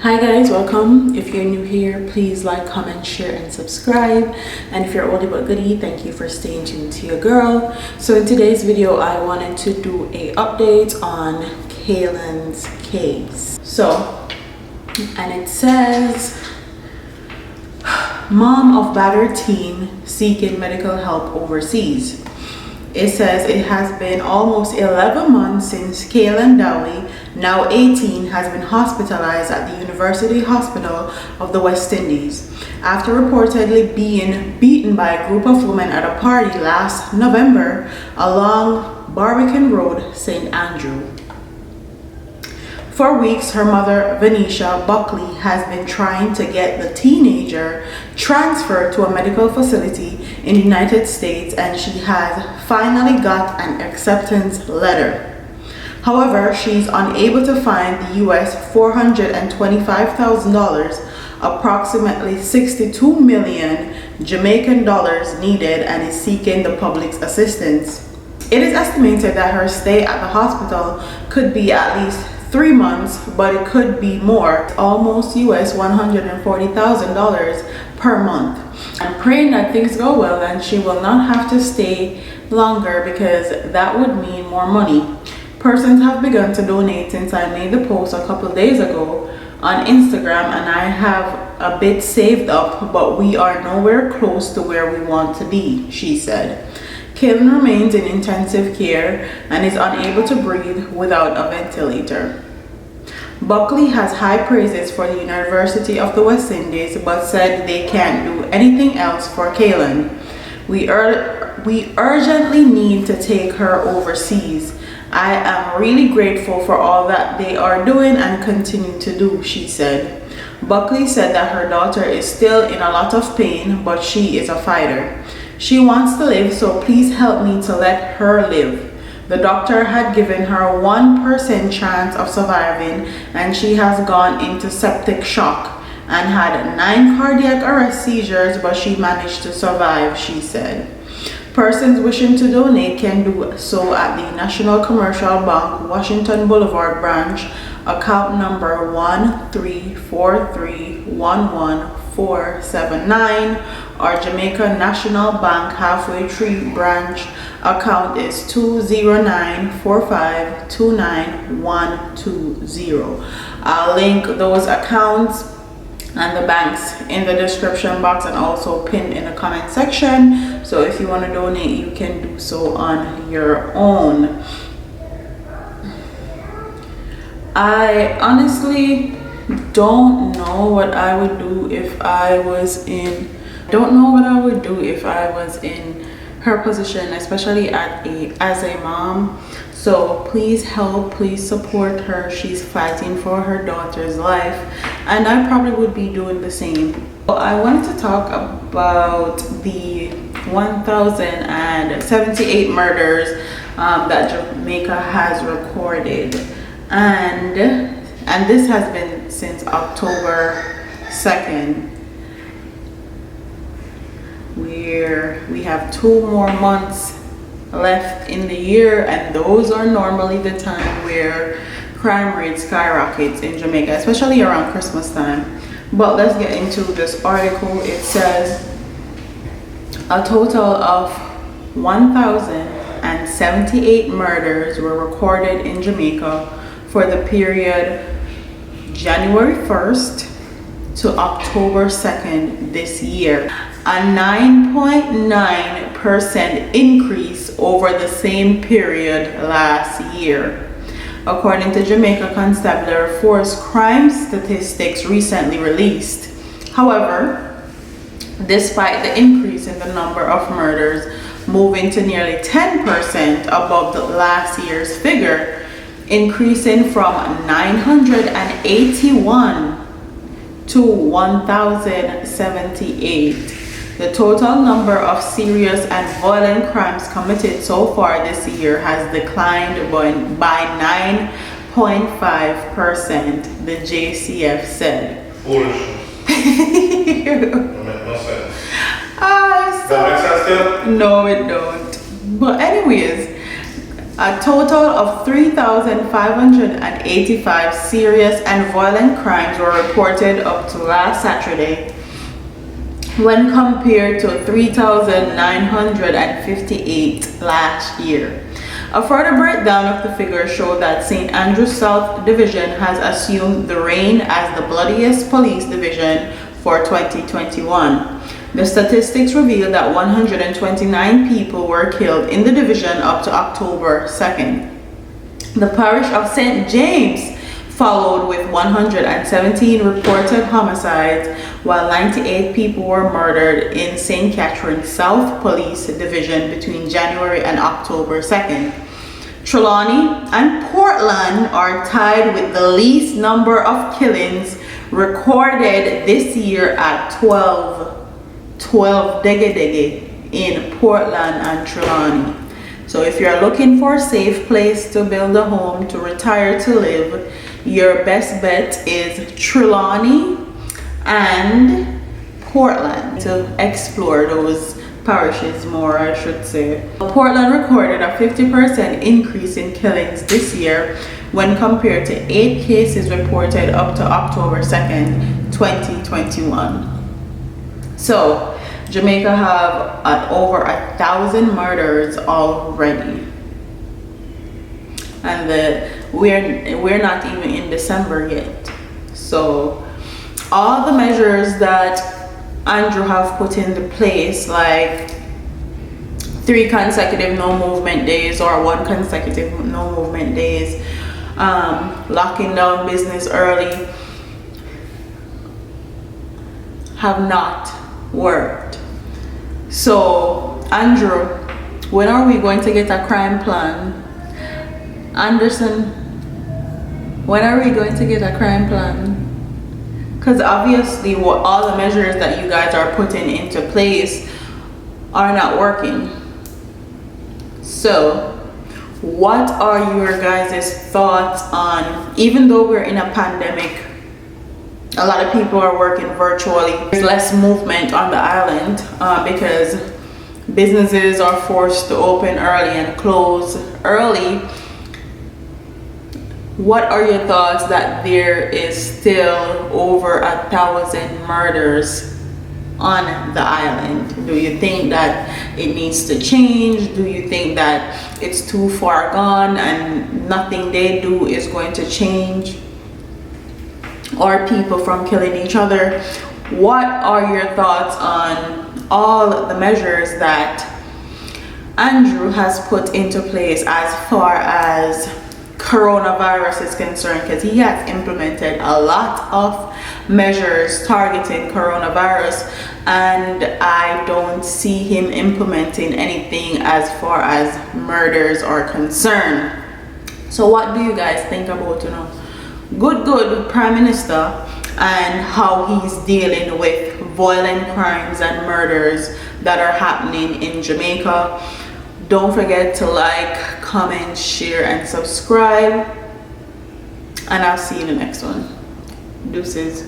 Hi guys, welcome. If you're new here, please like, comment, share, and subscribe. And if you're oldie but goodie, thank you for staying tuned to your girl. So in today's video, I wanted to do a update on Kaylan's case. And it says, mom of battered teen seeking medical help overseas. It says it has been almost 11 months since Kaylan Dowie, now 18, has been hospitalized at the University Hospital of the West Indies after reportedly being beaten by a group of women at a party last November along Barbican Road, St. Andrew. For weeks, her mother, Venetia Buckley, has been trying to get the teenager transferred to a medical facility in the United States, and she has finally got an acceptance letter. However, she's unable to find the US $425,000, approximately 62 million Jamaican dollars needed, and is seeking the public's assistance. It is estimated that her stay at the hospital could be at least 3 months, but it could be more, almost US $140,000 per month. I'm praying that things go well and she will not have to stay longer, because that would mean more money. Persons have begun to donate since I made the post a couple of days ago on Instagram, and I have a bit saved up, but we are nowhere close to where we want to be, she said. Kaylan remains in intensive care and is unable to breathe without a ventilator. Buckley has high praises for the University of the West Indies, but said they can't do anything else for Kaylan. We urgently need to take her overseas. I am really grateful for all that they are doing and continue to do, she said. Buckley said that her daughter is still in a lot of pain, but she is a fighter. She wants to live, so please help me to let her live. The doctor had given her 1% chance of surviving, and she has gone into septic shock and had 9 cardiac arrest seizures, but she managed to survive, she said. Persons wishing to donate can do so at the National Commercial Bank, Washington Boulevard branch, account number 134311479, or Jamaica National Bank Halfway Tree branch, account is 20945292120. I'll link those accounts and the banks in the description box and also pinned in the comment section. So if you want to donate, you can do so on your own. I honestly don't know what I would do if I was in her position, especially as a mom. So please help, please support her. She's fighting for her daughter's life, and I probably would be doing the same. I wanted to talk about the 1,078 murders that Jamaica has recorded, and this has been since October 2nd. Where we have 2 more months left in the year, and those are normally the time where crime rate skyrockets in Jamaica, especially around Christmas time. But let's get into this article. It says a total of 1,078 murders were recorded in Jamaica for the period January 1st to October 2nd this year, a 9.9% increase over the same period last year. According to Jamaica Constabulary Force crime statistics recently released. However, despite the increase in the number of murders moving to nearly 10% above the last year's figure, increasing from 981 to 1,078. The total number of serious and violent crimes committed so far this year has declined by 9.5%, the JCF said. Foolishness. That makes no sense. That makes sense still? No, it don't. But anyways, A total of 3,585 serious and violent crimes were reported up to last Saturday, when compared to 3,958 last year. A further breakdown of the figures showed that St. Andrew South Division has assumed the reign as the bloodiest police division for 2021. The statistics reveal that 129 people were killed in the division up to October 2nd. The parish of St. James followed with 117 reported homicides, while 98 people were murdered in St. Catherine South Police Division between January and October 2nd. Trelawney and Portland are tied with the least number of killings recorded this year at 12 dege in Portland and Trelawney. So if you're looking for a safe place to build a home, to retire to live, your best bet is Trelawney and Portland to explore those parishes more, I should say. Portland recorded a 50% increase in killings this year when compared to 8 cases reported up to October 2nd, 2021. So Jamaica have over 1,000 murders already, and we're not even in December yet. So all the measures that Andrew have put into place, like 3 consecutive no movement days or 1 consecutive no movement days, locking down business early, have not worked. So Andrew, when are we going to get a crime plan? Anderson, when are we going to get a crime plan? Because obviously all the measures that you guys are putting into place are not working. So what are your guys' thoughts on, even though we're in a pandemic, a lot of people are working virtually, there's less movement on the island because businesses are forced to open early and close early. What are your thoughts that there is still over 1,000 murders on the island? Do you think that it needs to change? Do you think that it's too far gone and nothing they do is going to change? Or people from killing each other? What are your thoughts on all the measures that Andrew has put into place as far as coronavirus is concerned? Because he has implemented a lot of measures targeting coronavirus, and I don't see him implementing anything as far as murders are concerned. So what do you guys think about, good Prime Minister and how he's dealing with violent crimes and murders that are happening in Jamaica? Don't forget to like, comment, share, and subscribe, and I'll see you in the next one. Deuces.